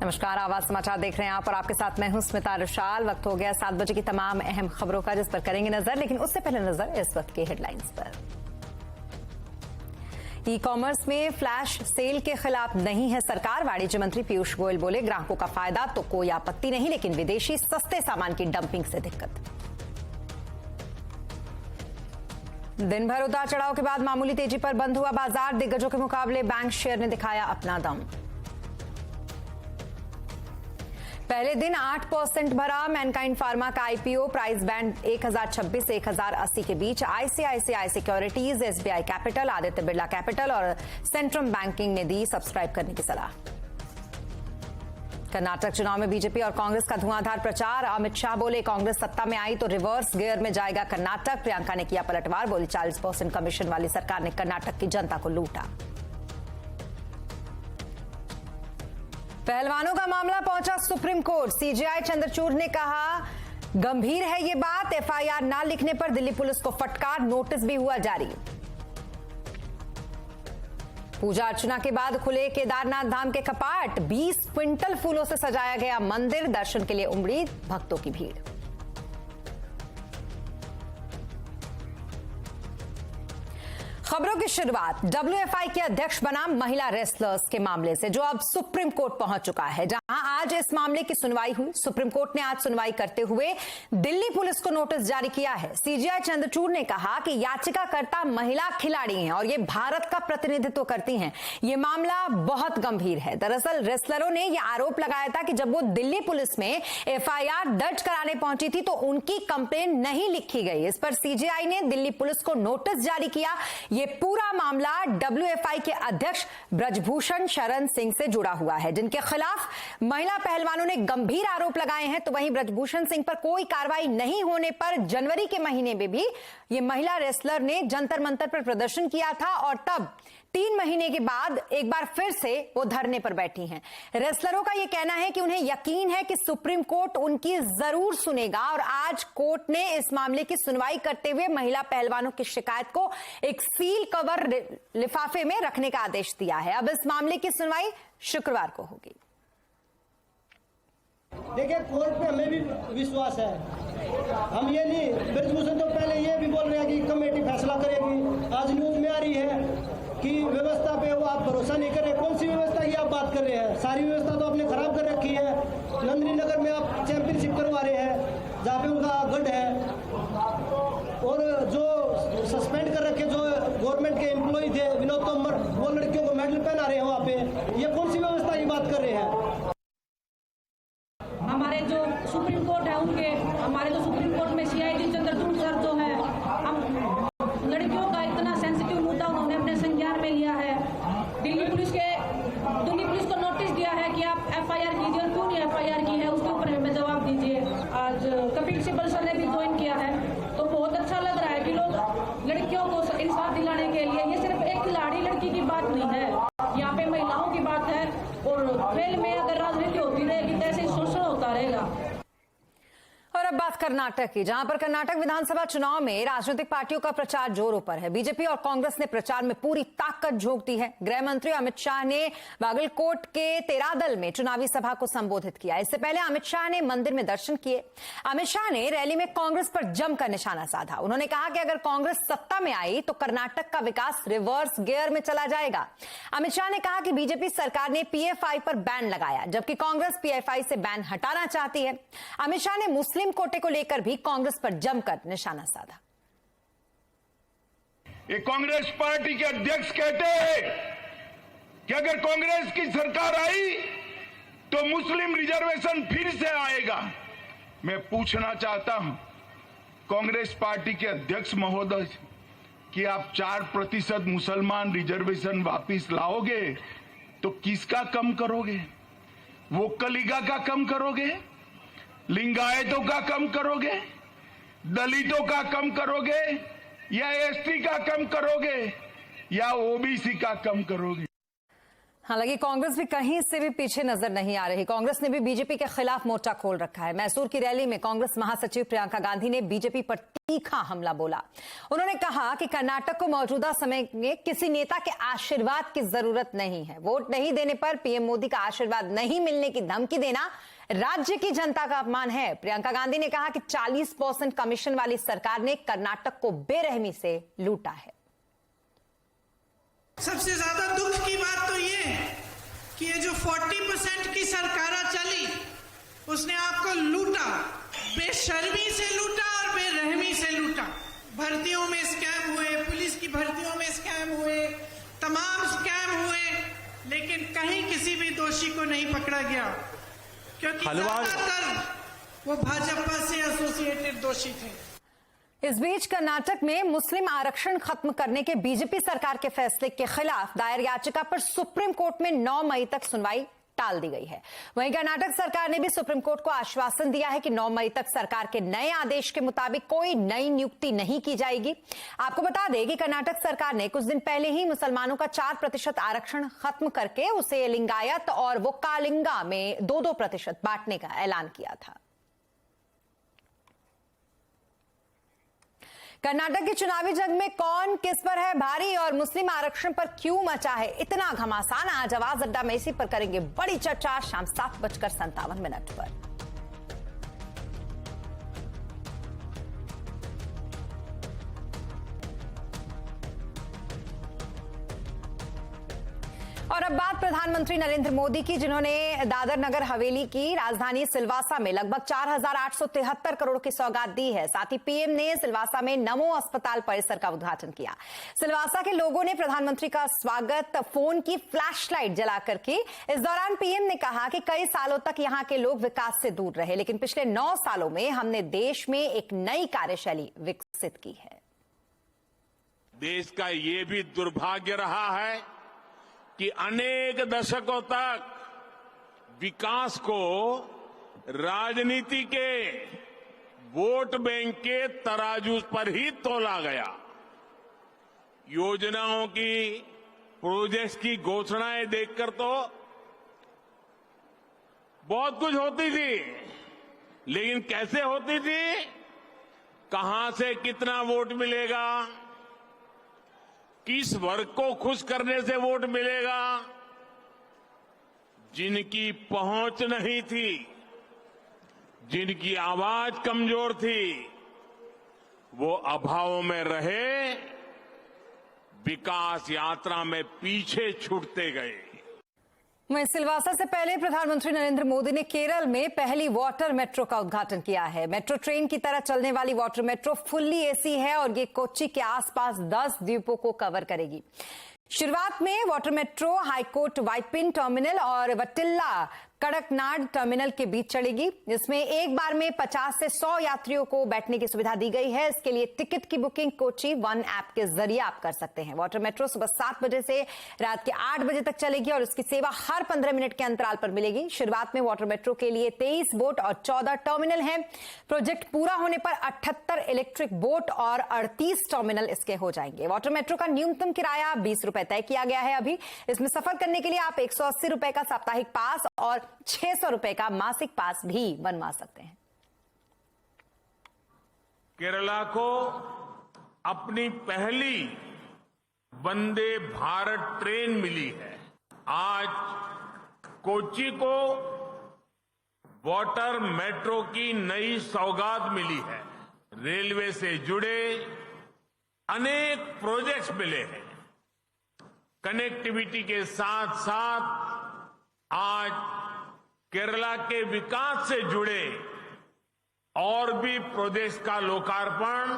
नमस्कार, आवाज समाचार देख रहे हैं आप और आपके साथ मैं हूं स्मिता रुशाल। वक्त हो गया 7 बजे की तमाम अहम खबरों का, जिस पर करेंगे नजर, लेकिन उससे पहले नजर इस वक्त की हेडलाइंस पर। ई कॉमर्स में फ्लैश सेल के खिलाफ नहीं है सरकार। वाणिज्य मंत्री पीयूष गोयल बोले, ग्राहकों का फायदा तो कोई आपत्ति नहीं, लेकिन विदेशी सस्ते सामान की डंपिंग से दिक्कत। दिन भर उतार चढ़ाव के बाद मामूली तेजी पर बंद हुआ बाजार। दिग्गजों के मुकाबले बैंक शेयर ने दिखाया अपना दम। पहले दिन 8% भरा मैनकाइंड फार्मा का आईपीओ। प्राइस बैंड 1026 से 1080 के बीच। ICICI securities, SBI capital, Aditya Birla capital और सेंट्रम बैंकिंग ने दी सब्सक्राइब करने की सलाह। कर्नाटक चुनाव में बीजेपी और कांग्रेस का धुआंधार प्रचार। अमित शाह बोले, कांग्रेस सत्ता में आई तो रिवर्स गियर में जाएगा कर्नाटक। प्रियंका ने किया पलटवार, बोली 40% कमीशन वाली सरकार ने कर्नाटक की जनता को लूटा। पहलवानों का मामला पहुंचा सुप्रीम कोर्ट। सीजेआई चंद्रचूड़ ने कहा, गंभीर है ये बात। एफआईआर ना लिखने पर दिल्ली पुलिस को फटकार, नोटिस भी हुआ जारी। पूजा अर्चना के बाद खुले केदारनाथ धाम के कपाट। 20 क्विंटल फूलों से सजाया गया मंदिर। दर्शन के लिए उमड़ी भक्तों की भीड़। खबरों की शुरुआत डब्ल्यूएफआई के अध्यक्ष बना महिला रेसलर्स के मामले से, जो अब सुप्रीम कोर्ट पहुंच चुका है, जहां आज इस मामले की सुनवाई हुई। सुप्रीम कोर्ट ने आज सुनवाई करते हुए दिल्ली पुलिस को नोटिस जारी किया है। सीजेआई चंद्रचूड़ ने कहा कि याचिकाकर्ता महिला खिलाड़ी हैं और ये भारत का प्रतिनिधित्व करती हैं। ये मामला बहुत गंभीर है। दरअसल रेसलरों ने यह आरोप लगाया था कि जब वो दिल्ली पुलिस में एफआईआर दर्ज कराने पहुंची थी तो उनकी कंप्लेन नहीं लिखी गई। इस पर सीजेआई ने दिल्ली पुलिस को नोटिस जारी किया। ये पूरा मामला डब्ल्यूएफआई के अध्यक्ष ब्रजभूषण शरण सिंह से जुड़ा हुआ है, जिनके खिलाफ महिला पहलवानों ने गंभीर आरोप लगाए हैं। तो वहीं ब्रजभूषण सिंह पर कोई कार्रवाई नहीं होने पर जनवरी के महीने में भी ये महिला रेसलर ने जंतर मंतर पर प्रदर्शन किया था और तब 3 महीने के बाद एक बार फिर से वो धरने पर बैठी हैं। रेसलरों का ये कहना है कि उन्हें यकीन है कि सुप्रीम कोर्ट उनकी जरूर सुनेगा और आज कोर्ट ने इस मामले की सुनवाई करते हुए महिला पहलवानों की शिकायत को एक सील कवर लिफाफे में रखने का आदेश दिया है। अब इस मामले की सुनवाई शुक्रवार को होगी। देखिए, कोर्ट पे हमें भी विश्वास है। हम ये नहीं, ब्रजभूषण तो पहले ये भी बोल रहे हैं कि कमेटी फैसला करेगी। आज न्यूज में आ रही है कि व्यवस्था पे वो आप भरोसा नहीं कर रहे। कौन सी व्यवस्था की आप बात कर रहे हैं? सारी व्यवस्था तो आपने खराब कर रखी है। नंदिनी नगर में आप चैंपियनशिप करवा रहे हैं, जहाँ पे उनका गढ़ है, और जो सस्पेंड कर रखे जो गवर्नमेंट के एम्प्लॉय थे विनोद तोमर, वो लड़कियों को मेडल पहना रहे हैं वहाँ पे। ये कौन सी व्यवस्था की बात कर रहे हैं? हमारे जो सुप्रीम कोर्ट है उनके, हमारे जो सुप्रीम कोर्ट में सीआईडी चंद्रचूड़ सर जो है, हम लड़कियों का इतना सेंसिटिव मुद्दा उन्होंने अपने संज्ञान में लिया है। दिल्ली पुलिस को नोटिस दिया है कि आप एफआईआर कीजिए, और क्यों नहीं एफआईआर की है उसके ऊपर हमें जवाब दीजिए। आज कपिल सिब्बल सर ने भी ज्वाइन किया है, तो बहुत अच्छा लग रहा है कि लोग लड़कियों को इंसाफ दिलाने के लिए, ये सिर्फ एक खिलाड़ी लड़की की बात नहीं है, यहाँ पे महिलाओं की बात है। और खेल में अगर राजनीति होती रहेगी तो ऐसे शोषण होता रहेगा। और अब बात कर्नाटक की, जहां पर कर्नाटक विधानसभा चुनाव में राजनीतिक पार्टियों का प्रचार जोरों पर है। बीजेपी और कांग्रेस ने प्रचार में पूरी ताकत झोंक दी है। गृह मंत्री अमित शाह ने बागलकोट के तेरादल में चुनावी सभा को संबोधित किया। इससे पहले अमित शाह ने मंदिर में दर्शन किए। अमित शाह ने रैली में कांग्रेस पर जमकर निशाना साधा। उन्होंने कहा कि अगर कांग्रेस सत्ता में आई तो कर्नाटक का विकास रिवर्स गियर में चला जाएगा। अमित शाह ने कहा कि बीजेपी सरकार ने पीएफआई पर बैन लगाया, जबकि कांग्रेस पीएफआई से बैन हटाना चाहती है। अमित शाह ने मुस्लिम कोटे को लेकर भी कांग्रेस पर जमकर निशाना साधा। ये कांग्रेस पार्टी के अध्यक्ष कहते हैं कि अगर कांग्रेस की सरकार आई तो मुस्लिम रिजर्वेशन फिर से आएगा। मैं पूछना चाहता हूं कांग्रेस पार्टी के अध्यक्ष महोदय कि आप 4% मुसलमान रिजर्वेशन वापिस लाओगे तो किसका कम करोगे? वोक्कलिगा का कम करोगे? लिंगायतों का कम करोगे? दलितों का कम करोगे? या एसटी का कम करोगे? या ओबीसी का कम करोगे? हालांकि कांग्रेस भी कहीं से भी पीछे नजर नहीं आ रही। कांग्रेस ने भी बीजेपी के खिलाफ मोर्चा खोल रखा है। मैसूर की रैली में कांग्रेस महासचिव प्रियंका गांधी ने बीजेपी पर तीखा हमला बोला। उन्होंने कहा कि कर्नाटक को मौजूदा समय में किसी नेता के आशीर्वाद की जरूरत नहीं है। वोट नहीं देने पर पीएम मोदी का आशीर्वाद नहीं मिलने की धमकी देना राज्य की जनता का अपमान है। प्रियंका गांधी ने कहा कि 40% कमीशन वाली सरकार ने कर्नाटक को बेरहमी से लूटा है। सबसे ज्यादा दुख की बात तो ये कि ये जो 40% की सरकार चली उसने आपको लूटा, बेशर्मी से लूटा और बेरहमी से लूटा। भर्तियों में स्कैम हुए, पुलिस की भर्तियों में स्कैम हुए, तमाम स्कैम हुए, लेकिन कहीं किसी भी दोषी को नहीं पकड़ा गया क्योंकि ज्यादातर वो भाजपा से एसोसिएटेड दोषी थे। इस बीच कर्नाटक में मुस्लिम आरक्षण खत्म करने के बीजेपी सरकार के फैसले के खिलाफ दायर याचिका पर सुप्रीम कोर्ट में 9 मई तक सुनवाई टाल दी गई है। वहीं कर्नाटक सरकार ने भी सुप्रीम कोर्ट को आश्वासन दिया है कि 9 मई तक सरकार के नए आदेश के मुताबिक कोई नई नियुक्ति नहीं की जाएगी। आपको बता दें कि कर्नाटक सरकार ने कुछ दिन पहले ही मुसलमानों का 4% आरक्षण खत्म करके उसे लिंगायत और वोक्कालिंगा में 2-2% बांटने का ऐलान किया था। कर्नाटक की चुनावी जंग में कौन किस पर है भारी और मुस्लिम आरक्षण पर क्यों मचा है इतना घमासान, आज आवाज अड्डा में इसी पर करेंगे बड़ी चर्चा शाम 7:57 पर। और अब बात प्रधानमंत्री नरेंद्र मोदी की, जिन्होंने दादर नगर हवेली की राजधानी सिलवासा में लगभग 4,873 करोड़ की सौगात दी है। साथ ही पीएम ने सिलवासा में नमो अस्पताल परिसर का उद्घाटन किया। सिलवासा के लोगों ने प्रधानमंत्री का स्वागत फोन की फ्लैशलाइट जलाकर की। इस दौरान पीएम ने कहा कि कई सालों तक यहां के लोग विकास से दूर रहे, लेकिन पिछले 9 सालों में हमने देश में एक नई कार्यशैली विकसित की है। देश का ये भी दुर्भाग्य रहा है कि अनेक दशकों तक विकास को राजनीति के वोट बैंक के तराजू पर ही तोला गया। योजनाओं की, प्रोजेक्ट्स की घोषणाएं देखकर तो बहुत कुछ होती थी, लेकिन कैसे होती थी, कहां से कितना वोट मिलेगा, किस वर्ग को खुश करने से वोट मिलेगा, जिनकी पहुंच नहीं थी, जिनकी आवाज कमजोर थी, वो अभाव में रहे, विकास यात्रा में पीछे छूटते गए। वहीं सिलवासा से पहले प्रधानमंत्री नरेंद्र मोदी ने केरल में पहली वाटर मेट्रो का उद्घाटन किया है। मेट्रो ट्रेन की तरह चलने वाली वाटर मेट्रो फुल्ली एसी है और ये कोच्चि के आसपास 10 द्वीपों को कवर करेगी। शुरुआत में water metro high court Vypin terminal और वटिल्ला कड़कनाड टर्मिनल के बीच चलेगी। इसमें एक बार में 50 से 100 यात्रियों को बैठने की सुविधा दी गई है। इसके लिए टिकट की बुकिंग कोच्चि वन ऐप के जरिए आप कर सकते हैं। वाटर मेट्रो सुबह 7 बजे से रात के 8 बजे तक चलेगी और इसकी सेवा हर 15 मिनट के अंतराल पर मिलेगी। शुरुआत में वाटर मेट्रो के लिए 23 बोट और 14 टर्मिनल हैं। प्रोजेक्ट पूरा होने पर 78 इलेक्ट्रिक बोट और 38 टर्मिनल इसके हो जाएंगे। वाटर मेट्रो का न्यूनतम किराया 20 रुपए तय किया गया है। अभी इसमें सफर करने के लिए आप 180 रुपए का साप्ताहिक पास और 600 रुपए का मासिक पास भी बनवा सकते हैं। केरला को अपनी पहली वंदे भारत ट्रेन मिली है। आज कोच्चि को वाटर मेट्रो की नई सौगात मिली है। रेलवे से जुड़े अनेक प्रोजेक्ट्स मिले हैं। कनेक्टिविटी के साथ साथ आज केरला के विकास से जुड़े और भी प्रोजेक्ट्स का लोकार्पण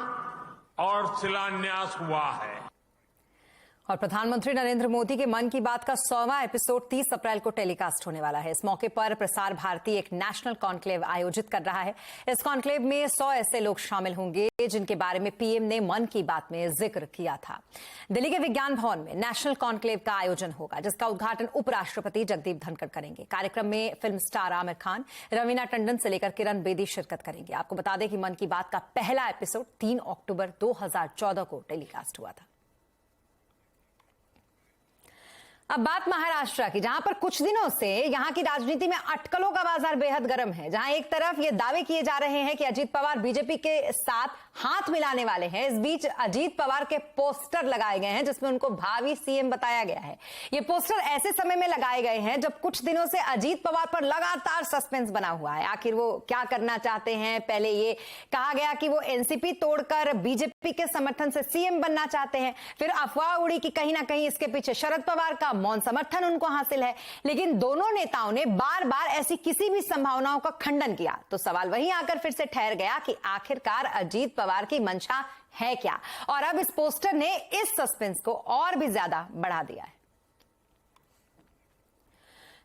और शिलान्यास हुआ है। और प्रधानमंत्री नरेंद्र मोदी के मन की बात का 100वां एपिसोड 30 अप्रैल को टेलीकास्ट होने वाला है। इस मौके पर प्रसार भारती एक नेशनल कॉन्क्लेव आयोजित कर रहा है। इस कॉन्क्लेव में 100 ऐसे लोग शामिल होंगे जिनके बारे में पीएम ने मन की बात में जिक्र किया था। दिल्ली के विज्ञान भवन में नेशनल कॉन्क्लेव का आयोजन होगा, जिसका उद्घाटन उपराष्ट्रपति जगदीप धनखड़ करेंगे। कार्यक्रम में फिल्म स्टार आमिर खान, रवीना टंडन से लेकर किरण बेदी शिरकत करेंगे। आपको बता दें कि मन की बात का पहला एपिसोड 3 अक्टूबर 2014 को टेलीकास्ट हुआ था। अब बात महाराष्ट्र की, जहां पर कुछ दिनों से यहां की राजनीति में अटकलों का बाजार बेहद गर्म है। जहां एक तरफ ये दावे किए जा रहे हैं कि अजीत पवार बीजेपी के साथ हाथ मिलाने वाले हैं, इस बीच अजीत पवार के पोस्टर लगाए गए हैं जिसमें उनको भावी सीएम बताया गया है। ये पोस्टर ऐसे समय में लगाए गए हैं जब कुछ दिनों से अजीत पवार पर लगातार सस्पेंस बना हुआ है। आखिर वो क्या करना चाहते हैं? पहले ये कहा गया कि वो एनसीपी तोड़कर बीजेपी के समर्थन से सीएम बनना चाहते हैं, फिर अफवाह उड़ी कि कहीं ना कहीं इसके पीछे शरद पवार का मौन समर्थन उनको हासिल है। लेकिन दोनों नेताओं ने बार बार ऐसी किसी भी संभावनाओं का खंडन किया। तो सवाल वहीं आकर फिर से ठहर गया कि आखिरकार अजीत पवार की मंशा है क्या? और अब इस पोस्टर ने इस सस्पेंस को और भी ज्यादा बढ़ा दिया है।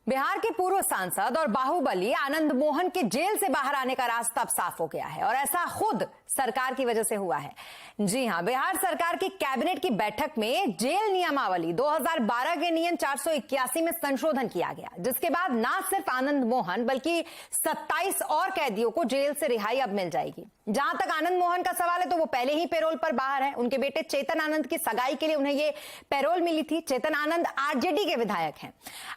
बिहार के पूर्व सांसद और बाहुबली आनंद मोहन के जेल से बाहर आने का रास्ता अब साफ हो गया है और ऐसा खुद सरकार की वजह से हुआ है। जी हां, बिहार सरकार की कैबिनेट की बैठक में जेल नियमावली 2012 के नियम 481 में संशोधन किया गया, जिसके बाद न सिर्फ आनंद मोहन बल्कि 27 और कैदियों को जेल से रिहाई अब मिल जाएगी। जहां तक आनंद मोहन का सवाल है तो वो पहले ही पैरोल पर बाहर है। उनके बेटे चेतन आनंद की सगाई के लिए उन्हें ये पैरोल मिली थी। चेतन आनंद आरजेडी के विधायक हैं।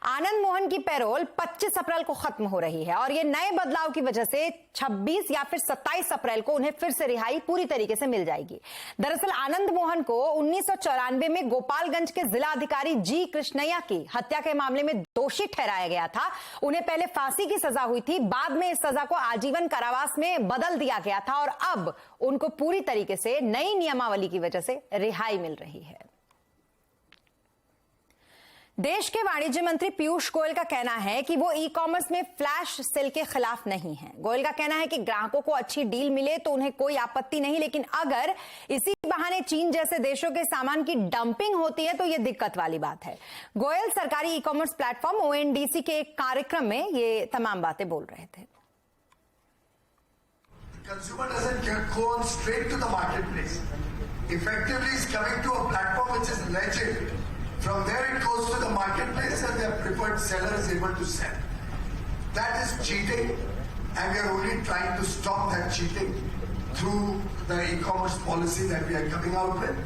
आनंद मोहन की पैरोल 25 अप्रैल को खत्म हो रही है और ये नए बदलाव की वजह से 26 या फिर 27 अप्रैल को उन्हें फिर से रिहाई पूरी तरीके से मिल जाएगी। दरअसल आनंद मोहन को 1994 में गोपालगंज के जिला अधिकारी जी कृष्णैया की हत्या के मामले में दोषी ठहराया गया था। उन्हें पहले फांसी की सजा हुई थी, बाद में इस सजा को आजीवन कारावास में बदल दिया गया था और अब उनको पूरी तरीके से नई नियमावली की वजह से रिहाई मिल रही है। देश के वाणिज्य मंत्री पीयूष गोयल का कहना है कि वो ई कॉमर्स में फ्लैश सेल के खिलाफ नहीं है। गोयल का कहना है कि ग्राहकों को अच्छी डील मिले तो उन्हें कोई आपत्ति नहीं, लेकिन अगर इसी बहाने चीन जैसे देशों के सामान की डंपिंग होती है तो ये दिक्कत वाली बात है। गोयल सरकारी ई कॉमर्स प्लेटफॉर्म ONDC के एक कार्यक्रम में ये तमाम बातें बोल रहे थे। Consumer doesn't go on straight to the marketplace. Effectively, it's coming to a platform which is legit. From there, it goes to the marketplace, and their preferred seller is able to sell. That is cheating, and we are only trying to stop that cheating through the e-commerce policy that we are coming out with.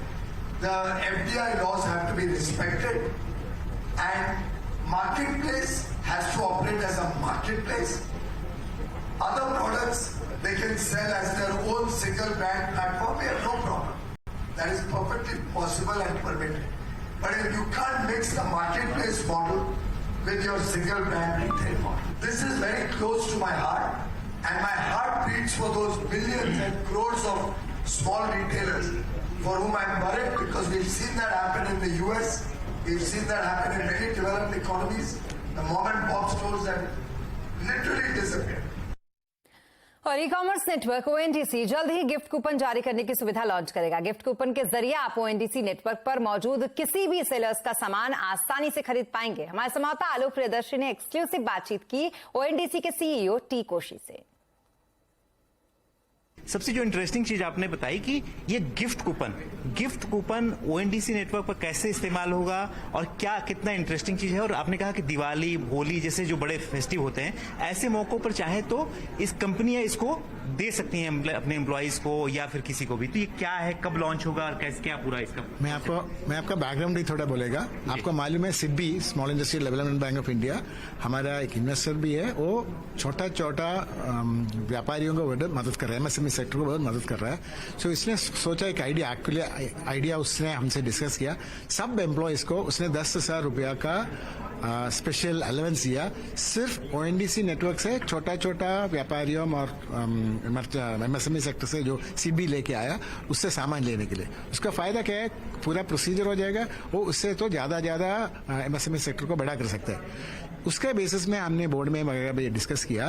The FDI laws have to be respected, and marketplace has to operate as a marketplace. Other products they can sell as their own single brand platform. We have no problem. That is perfectly possible and permitted. But if you can't mix the marketplace model with your single brand retail model, this is very close to my heart, and my heart beats for those billions and crores of small retailers for whom I'm worried, because we've seen that happen in the US, we've seen that happen in many developed economies. The mom and pop stores have literally disappeared. और e commerce network ONDC जल्द ही gift coupon जारी करने की सुविधा launch करेगा। Gift coupon के जरिए आप ONDC नेटवर्क पर मौजूद किसी भी सेलर्स का सामान आसानी से खरीद पाएंगे। हमारे संवाददाता आलोक प्रियदर्शी ने एक्सक्लूसिव बातचीत की ONDC के CEO टी कोशी से। सबसे जो इंटरेस्टिंग चीज आपने बताई कि ये गिफ्ट कूपन ONDC नेटवर्क पर कैसे इस्तेमाल होगा और क्या कितना इंटरेस्टिंग चीज है। और आपने कहा कि दिवाली, होली जैसे जो बड़े फेस्टिव होते हैं, ऐसे मौकों पर चाहे तो इस कंपनियां इसको दे सकती हैं अपने एम्प्लॉइज को या फिर किसी को भी। तो ये क्या है, कब लॉन्च होगा और कैसे, क्या पूरा इसका? मैं आपका बैकग्राउंड ही थोड़ा बोलेगा। आपको मालूम है SIDBI small industrial development bank of India हमारा एक इन्वेस्टर भी है। वो छोटा व्यापारियों को मदद कर रहा है, MSME सेक्टर को बहुत मदद कर रहा है। सो इसने सोचा एक आइडिया उसने हमसे डिस्कस किया। सब एम्प्लॉयज को उसने 10,000 रुपया का स्पेशल अलाउंस दिया, सिर्फ ONDC नेटवर्क से छोटा व्यापारियों और MSME सेक्टर से जो सीबी लेके आया उससे सामान लेने के लिए। उसका फायदा क्या है, पूरा प्रोसीजर हो जाएगा, वो उससे तो ज्यादा MSME सेक्टर को बड़ा कर सकता है। उसके बेसिस में हमने बोर्ड में वगैरह भी डिस्कस किया।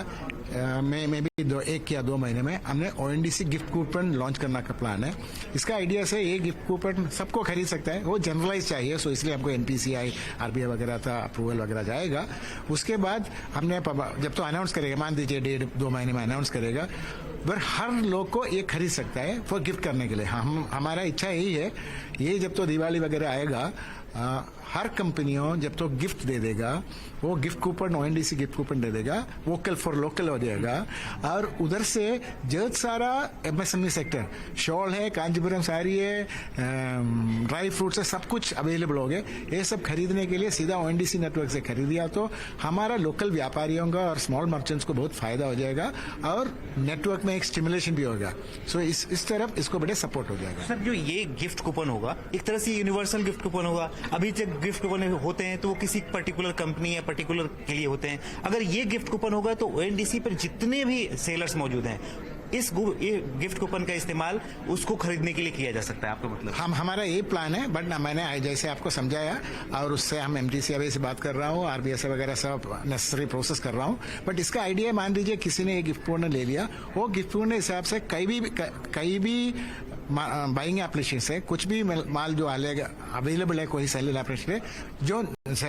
मैं भी 1 या 2 महीने में हमने ONDC गिफ्ट कूपन लॉन्च करने का प्लान है। इसका आइडिया से ये गिफ्ट कूपन सबको खरीद सकता है, वो जनरलाइज चाहिए, सो इसलिए हमको NPCI RBI वगैरह था अप्रूवल वगैरह जाएगा। उसके बाद हमने जब तो अनाउंस करेगा, मान दीजिए 1.5-2 महीने में अनाउंस करेगा, पर हर लोग को ये खरीद सकता है फॉर गिफ्ट करने के लिए। हमारा इच्छा यही है, ये जब तो दिवाली वगैरह आएगा हर कंपनियों जब तो गिफ्ट दे देगा, वो gift coupon ONDC gift coupon दे देगा, वोकल फॉर लोकल हो जाएगा, और उधर से जब सारा एमएसएमई सेक्टर, शॉल है, कांजीपुरम साड़ी है, ड्राई फ्रूट्स है, सब कुछ अवेलेबल हो गए। ये सब खरीदने के लिए सीधा ओएनडीसी नेटवर्क से खरीदिया तो हमारा लोकल व्यापारियों का और स्मॉल मर्चेंट्स को बहुत फायदा हो जाएगा और नेटवर्क में एक स्टिमुलेशन भी होगा। सो इस तरफ इसको बड़े सपोर्ट हो जाएगा। सर, जो ये गिफ्ट कूपन होगा एक तरह से यूनिवर्सल गिफ्ट कूपन होगा। अभी जब गिफ्ट कूपन होते हैं तो वो किसी पर्टिकुलर कंपनी या पर्टिकुलर के लिए होते हैं। अगर ये गिफ्ट कूपन होगा तो ओएनडीसी पर जितने भी सेलर्स मौजूद हैं, ये गिफ्ट कूपन का इस्तेमाल उसको खरीदने के लिए किया जा सकता है, आपका मतलब? हमारा ये प्लान है, बट मैंने जैसे आपको समझाया और उससे हम एमटीसीआई से बात कर रहा हूँ, आरबीएसए वगैरह सब नेसेसरी प्रोसेस कर रहा हूँ। बट इसका आइडिया मान लीजिए किसी ने एक गिफ्ट कूपन ले लिया, वो गिफ्ट कूपन के हिसाब से कहीं भी बाइंग एप्लीकेशन से कुछ भी माल जो अवेलेबल है, कोई सेलर एप्लीकेशन है जो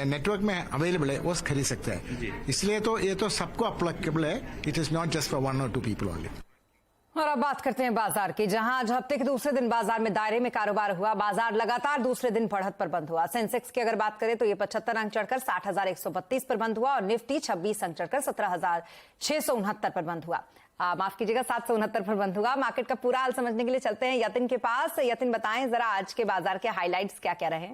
नेटवर्क में अवेलेबल है, वो खरीद सकता है। इसलिए तो ये तो सबको अप्लीकेबल है। It is not just for 1 or 2 people only. और अब बात करते हैं बाजार की, जहां आज हफ्ते के दूसरे दिन बाजार में दायरे में कारोबार हुआ। बाजार लगातार दूसरे दिन बढ़त पर बंद हुआ। सेंसेक्स की अगर बात करें तो ये 75 अंक चढ़कर 60,132 पर बंद हुआ और निफ्टी 26 अंक चढ़कर 17,669 पर बंद हुआ। माफ कीजिएगा, 769 पर बंद हुआ। मार्केट का पूरा हाल समझने के लिए चलते हैं यतिन के पास। यतिन, बताएं जरा आज के बाजार के हाईलाइट्स क्या क्या रहे?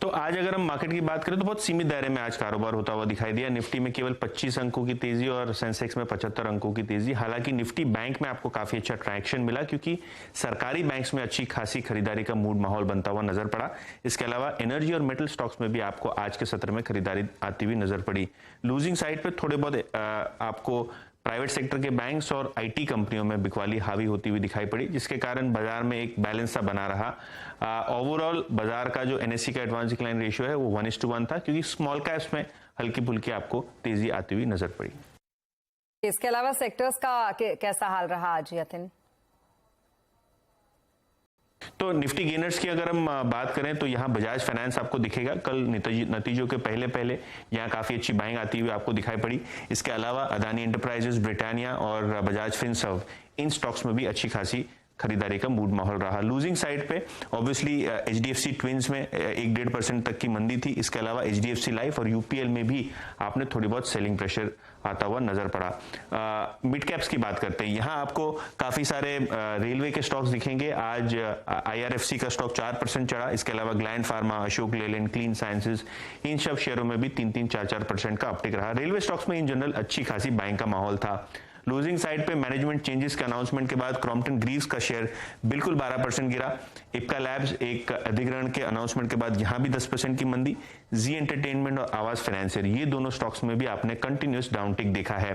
तो आज अगर हम मार्केट की बात करें तो बहुत सीमित दायरे में आज कारोबार होता हुआ दिखाई दिया। निफ्टी में केवल 25 अंकों की तेजी और सेंसेक्स में 75 अंकों की तेजी। हालांकि निफ्टी बैंक में आपको काफी अच्छा ट्रैक्शन मिला क्योंकि सरकारी बैंक्स में अच्छी खासी खरीदारी का मूड माहौल बनता हुआ नजर पड़ा। इसके अलावा एनर्जी और मेटल स्टॉक्स में भी आपको आज के सत्र में खरीदारी आती हुई नजर पड़ी। लूजिंग साइड पे थोड़े बहुत आपको प्राइवेट सेक्टर के बैंक्स और आईटी कंपनियों में बिकवाली हावी होती हुई दिखाई पड़ी, जिसके कारण बाजार में एक बैलेंस सा बना रहा। ओवरऑल बाजार का जो एनएससी का एडवांस डिक्लाइन रेशियो है वो 1:1 था, क्योंकि स्मॉल कैप्स में हल्की फुल्की आपको तेजी आती हुई नजर पड़ी। इसके अलावा सेक्टर्स का कैसा हाल रहा आज यतिन? तो निफ्टी गेनर्स की अगर हम बात करें तो यहाँ बजाज फाइनेंस आपको दिखेगा। कल नतीजों के पहले यहाँ काफी अच्छी बाइंग आती हुई आपको दिखाई पड़ी। इसके अलावा अदानी एंटरप्राइजेस, ब्रिटानिया और बजाज फिनसर्व, इन स्टॉक्स में भी अच्छी खासी खरीदारी का मूड माहौल रहा। लूजिंग साइड पे ऑब्वियसली एचडीएफसी ट्विंस में 1-1.5% तक की मंदी थी। इसके अलावा एचडीएफसी लाइफ और यूपीएल में भी आपने थोड़ी बहुत सेलिंग प्रेशर आता हुआ नजर पड़ा। मिड कैप्स की बात करते हैं, यहाँ आपको काफी सारे रेलवे के स्टॉक्स दिखेंगे। आज आईआरएफसी का स्टॉक 4% चढ़ा। इसके अलावा Gland Pharma, Ashok Leyland, clean sciences, इन सब शेयरों में भी 3-3, 4-4% का अपटिक रहा। रेलवे स्टॉक्स में इन जनरल अच्छी खासी बाइंग का माहौल था। लूजिंग साइड पे मैनेजमेंट चेंजेस के अनाउंसमेंट के बाद क्रॉम्पटन ग्रीव्स का शेयर बिल्कुल 12% गिरा। इप्का लैब्स एक अधिग्रहण के अनाउंसमेंट के बाद यहां भी 10% की मंदी। जी एंटरटेनमेंट और आवाज फाइनेंशियल, ये दोनों स्टॉक्स में भी आपने कंटिन्यूस डाउनटिक देखा है।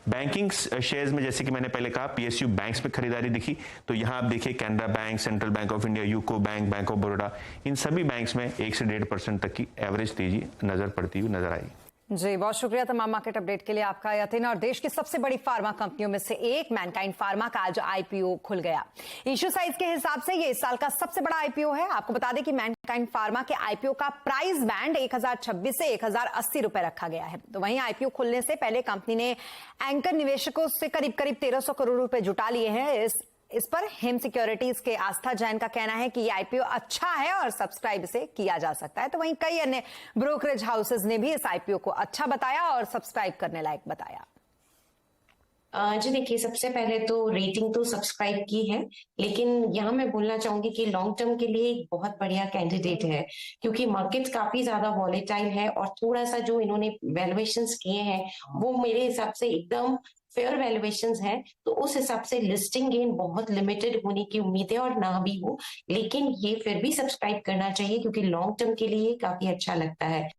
बैंकिंग शेयर्स में जैसे कि मैंने पहले कहा, पीएसयू बैंक्स में खरीदारी दिखी। तो यहां आप देखिए Canara bank, central bank of India, UCO bank, bank of Baroda, इन सभी बैंक्स में 1 से 1.5% तक की एवरेज तेजी नजर पड़ती हुई नजर आई। जी, बहुत शुक्रिया तमाम मार्केट अपडेट के लिए आपका यतिन। और देश की सबसे बड़ी फार्मा कंपनियों में से एक मैनकाइंड फार्मा का आज आईपीओ खुल गया। इश्यू साइज के हिसाब से ये इस साल का सबसे बड़ा आईपीओ है। आपको बता दें कि मैनकाइंड फार्मा के आईपीओ का प्राइस बैंड 1026 से 1080 रुपए रखा गया है। तो वहीं आईपीओ खुलने से पहले कंपनी ने एंकर निवेशकों से करीब 1300 करोड़ रुपए जुटा लिए हैं। इस पर हिम सिक्योरिटीज के आस्था जैन का कहना है कि ये आईपीओ अच्छा है और सब्सक्राइब इसे किया जा सकता है। तो वहीं कई अन्य ब्रोकरेज हाउसेज ने भी इस आईपीओ को अच्छा बताया और सब्सक्राइब करने लायक बताया। जी देखिए, सबसे पहले तो रेटिंग तो सब्सक्राइब की है, लेकिन यहाँ मैं बोलना चाहूंगी कि लॉन्ग टर्म के लिए एक बहुत बढ़िया कैंडिडेट है, क्योंकि मार्केट काफी ज्यादा वॉलेटाइल है और थोड़ा सा जो इन्होंने वैल्यूएशंस किए हैं वो मेरे हिसाब से एकदम फेयर वैल्यूएशंस हैं। तो उस हिसाब से लिस्टिंग गेन बहुत लिमिटेड होने की उम्मीद है, और ना भी हो, लेकिन ये फिर भी सब्सक्राइब करना चाहिए क्योंकि लॉन्ग टर्म के लिए काफी अच्छा लगता है।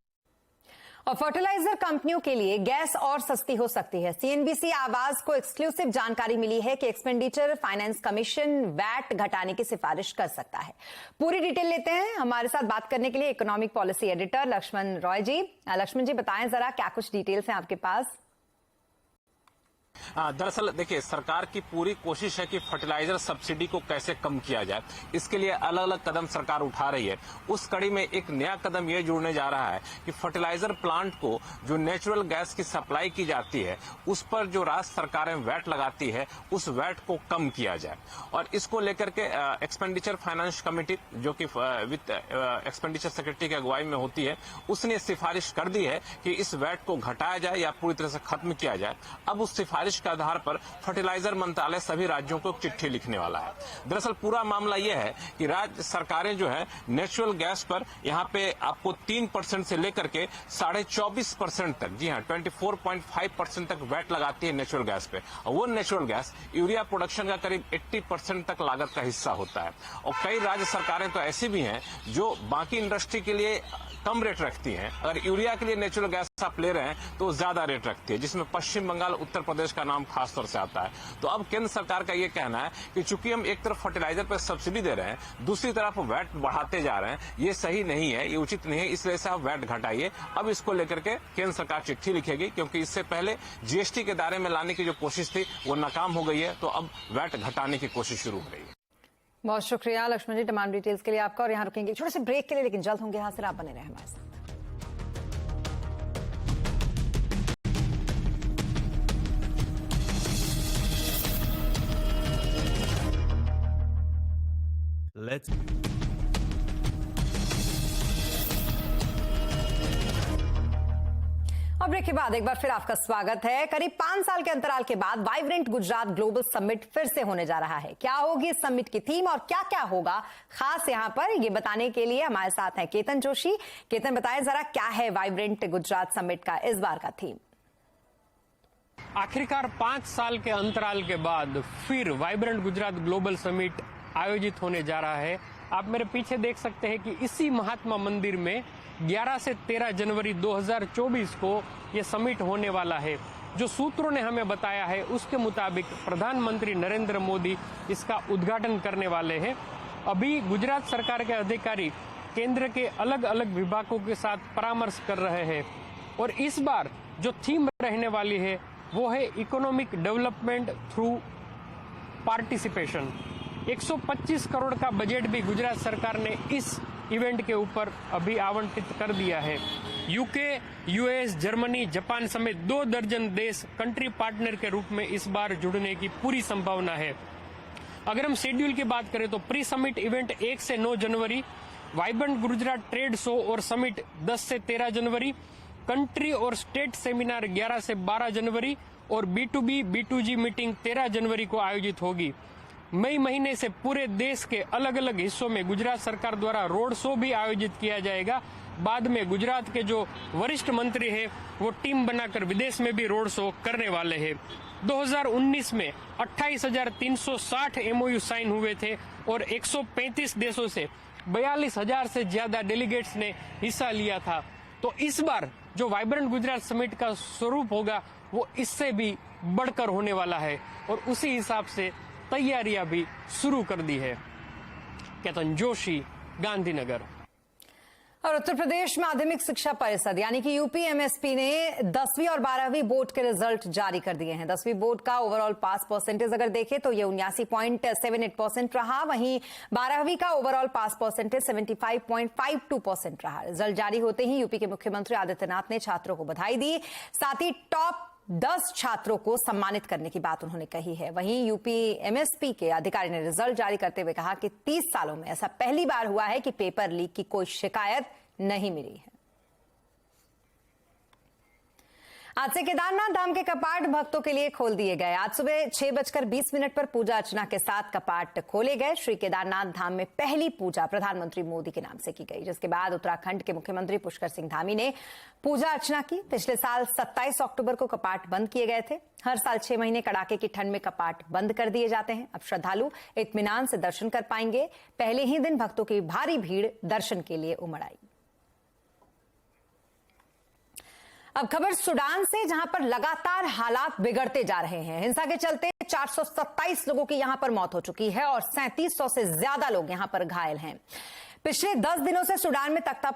और फर्टिलाइजर कंपनियों के लिए गैस और सस्ती हो सकती है। सीएनबीसी आवाज को एक्सक्लूसिव जानकारी मिली है कि एक्सपेंडिचर फाइनेंस कमीशन वैट घटाने की सिफारिश कर सकता है। पूरी डिटेल लेते हैं। हमारे साथ बात करने के लिए economic policy editor Lakshman Roy ji. Lakshman ji, बताएं जरा क्या कुछ डिटेल्स हैं आपके पास। दरअसल देखिए, सरकार की पूरी कोशिश है कि फर्टिलाइजर सब्सिडी को कैसे कम किया जाए। इसके लिए अलग अलग कदम सरकार उठा रही है। उस कड़ी में एक नया कदम ये जुड़ने जा रहा है कि फर्टिलाइजर प्लांट को जो नेचुरल गैस की सप्लाई की जाती है उस पर जो राज्य सरकारें वैट लगाती है उस वैट को कम किया जाए। और इसको लेकर के एक्सपेंडिचर फाइनेंस कमेटी जो कि वित्त एक्सपेंडिचर सेक्रेटरी की अगुवाई में होती है उसने सिफारिश कर दी है कि इस वैट को घटाया जाए या पूरी तरह से खत्म किया जाए। अब उस सिफारिश के आधार पर फर्टिलाइजर मंत्रालय सभी राज्यों को एक चिट्ठी लिखने वाला है। दरअसल पूरा मामला यह है कि राज्य सरकारें जो है नेचुरल गैस पर यहाँ पे आपको 3% से लेकर के 24.5% तक, जी हाँ 24.5% तक वैट लगाती है नेचुरल गैस पे। और वो नेचुरल गैस यूरिया प्रोडक्शन का करीब 80% तक लागत का हिस्सा होता है। और कई राज्य सरकारें तो ऐसी भी हैं जो बाकी इंडस्ट्री के लिए कम रेट रखती हैं। अगर यूरिया के लिए नेचुरल गैस आप ले रहे हैं तो ज्यादा रेट रखती है, जिसमें पश्चिम बंगाल, उत्तर प्रदेश का नाम खासतौर से आता है। तो अब केंद्र सरकार का ये कहना है कि चूंकि हम एक तरफ फर्टिलाइजर पर सब्सिडी दे रहे हैं, दूसरी तरफ वैट बढ़ाते जा रहे हैं, ये सही नहीं है, ये उचित नहीं है, इसलिए से आप वैट घटाइए। अब इसको लेकर के केंद्र सरकार चिट्ठी लिखेगी, क्योंकि इससे पहले जीएसटी के दायरे में लाने की जो कोशिश थी वो नाकाम हो गई है। तो अब वैट घटाने की कोशिश शुरू हो रही है। बहुत शुक्रिया लक्ष्मण जी तमाम डिटेल्स के लिए आपका। और यहाँ रुकेंगे छोटे से ब्रेक के लिए, लेकिन जल्द होंगे हाजिर, आप बने रहे हमारे साथ। और ब्रेक के बाद एक बार फिर आपका स्वागत है। करीब 5 साल के अंतराल के बाद वाइब्रेंट गुजरात ग्लोबल समिट फिर से होने जा रहा है। क्या होगी इस समिट की थीम और क्या क्या होगा खास यहाँ पर, ये बताने के लिए हमारे साथ हैं केतन जोशी। केतन, बताएं जरा क्या है वाइब्रेंट गुजरात समिट का इस बार का थीम? आखिरकार 5 साल के अंतराल के बाद फिर वाइब्रेंट गुजरात ग्लोबल समिट आयोजित होने जा रहा है। आप मेरे पीछे देख सकते हैं कि इसी महात्मा मंदिर में 11 से 13 जनवरी 2024 को ये समिट होने वाला है। जो सूत्रों ने हमें बताया है उसके मुताबिक प्रधानमंत्री नरेंद्र मोदी इसका उद्घाटन करने वाले हैं। अभी गुजरात सरकार के अधिकारी केंद्र के अलग अलग विभागों के साथ परामर्श कर रहे हैं। और इस बार जो थीम रहने वाली है वो है economic development through participation. 125 crore का बजट भी गुजरात सरकार ने इस इवेंट के ऊपर अभी आवंटित कर दिया है। यूके, यूएस, जर्मनी, जापान समेत 2 दर्जन देश कंट्री पार्टनर के रूप में इस बार जुड़ने की पूरी संभावना है। अगर हम शेड्यूल की बात करें तो प्री समिट इवेंट 1 से 9 जनवरी, वाइब्रेंट गुजरात ट्रेड शो और समिट 10 से 13 जनवरी, कंट्री और स्टेट सेमिनार 11 से 12 जनवरी और B2B, B2G मीटिंग 13 जनवरी को आयोजित होगी। मई महीने से पूरे देश के अलग अलग हिस्सों में गुजरात सरकार द्वारा रोड शो भी आयोजित किया जाएगा। बाद में गुजरात के जो वरिष्ठ मंत्री हैं वो टीम बनाकर विदेश में भी रोड शो करने वाले हैं। 2019 में 28,360 MOU साइन हुए थे और 135 देशों से 42,000 से ज्यादा डेलीगेट्स ने हिस्सा लिया था। तो इस बार जो वाइब्रेंट गुजरात समिट का स्वरूप होगा वो इससे भी बढ़कर होने वाला है और उसी हिसाब से तैयारियां भी शुरू कर दी है। केतन जोशी, गांधीनगर। और उत्तर प्रदेश माध्यमिक शिक्षा परिषद यानी कि यूपीएमएसपी ने 10वीं और 12वीं बोर्ड के रिजल्ट जारी कर दिए हैं। 10वीं बोर्ड का ओवरऑल पास परसेंटेज अगर देखें तो ये 79.78% रहा, वहीं 12वीं का ओवरऑल पास परसेंटेज 75.52% रहा। रिजल्ट जारी होते ही यूपी के मुख्यमंत्री आदित्यनाथ ने छात्रों को बधाई दी, साथ ही टॉप 10 छात्रों को सम्मानित करने की बात उन्होंने कही है। वहीं यूपीएमएसपी के अधिकारी ने रिजल्ट जारी करते हुए कहा कि 30 सालों में ऐसा पहली बार हुआ है कि पेपर लीक की कोई शिकायत नहीं मिली है। आज से केदारनाथ धाम के कपाट भक्तों के लिए खोल दिए गए। आज सुबह 6:20 पर पूजा अर्चना के साथ कपाट खोले गए। श्री केदारनाथ धाम में पहली पूजा प्रधानमंत्री मोदी के नाम से की गई, जिसके बाद उत्तराखंड के मुख्यमंत्री पुष्कर सिंह धामी ने पूजा अर्चना की। पिछले साल 27 अक्टूबर को कपाट बंद किए गए थे। हर साल 6 महीने कड़ाके की ठंड में कपाट बंद कर दिए जाते हैं। अब श्रद्धालु इत्मीनान से दर्शन कर पाएंगे। पहले ही दिन भक्तों की भारी भीड़ दर्शन के लिए उमड़ आई। अब खबर सूडान से, जहां पर लगातार हालात बिगड़ते जा रहे हैं। हिंसा के चलते 427 लोगों की यहां पर मौत हो चुकी है और 3700 से ज्यादा लोग यहां पर घायल हैं। पिछले 10 दिनों से सूडान में तख्ता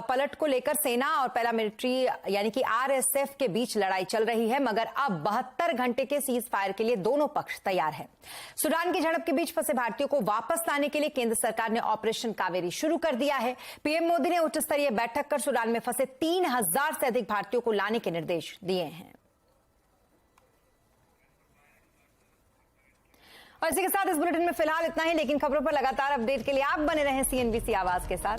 पलट को लेकर सेना और पैरामिलिट्री यानी कि आरएसएफ के बीच लड़ाई चल रही है, मगर अब 72 घंटे के सीज फायर के लिए दोनों पक्ष तैयार हैं। सूडान की झड़प के बीच फंसे भारतीयों को वापस लाने के लिए केंद्र सरकार ने ऑपरेशन कावेरी शुरू कर दिया है। पीएम मोदी ने उच्च स्तरीय बैठक कर सूडान में फंसे 3000 से अधिक भारतीयों को लाने के निर्देश दिए हैं। और इसी के साथ इस बुलेटिन में फिलहाल इतना ही, लेकिन खबरों पर लगातार अपडेट के लिए आप बने रहें CNBC आवाज के साथ।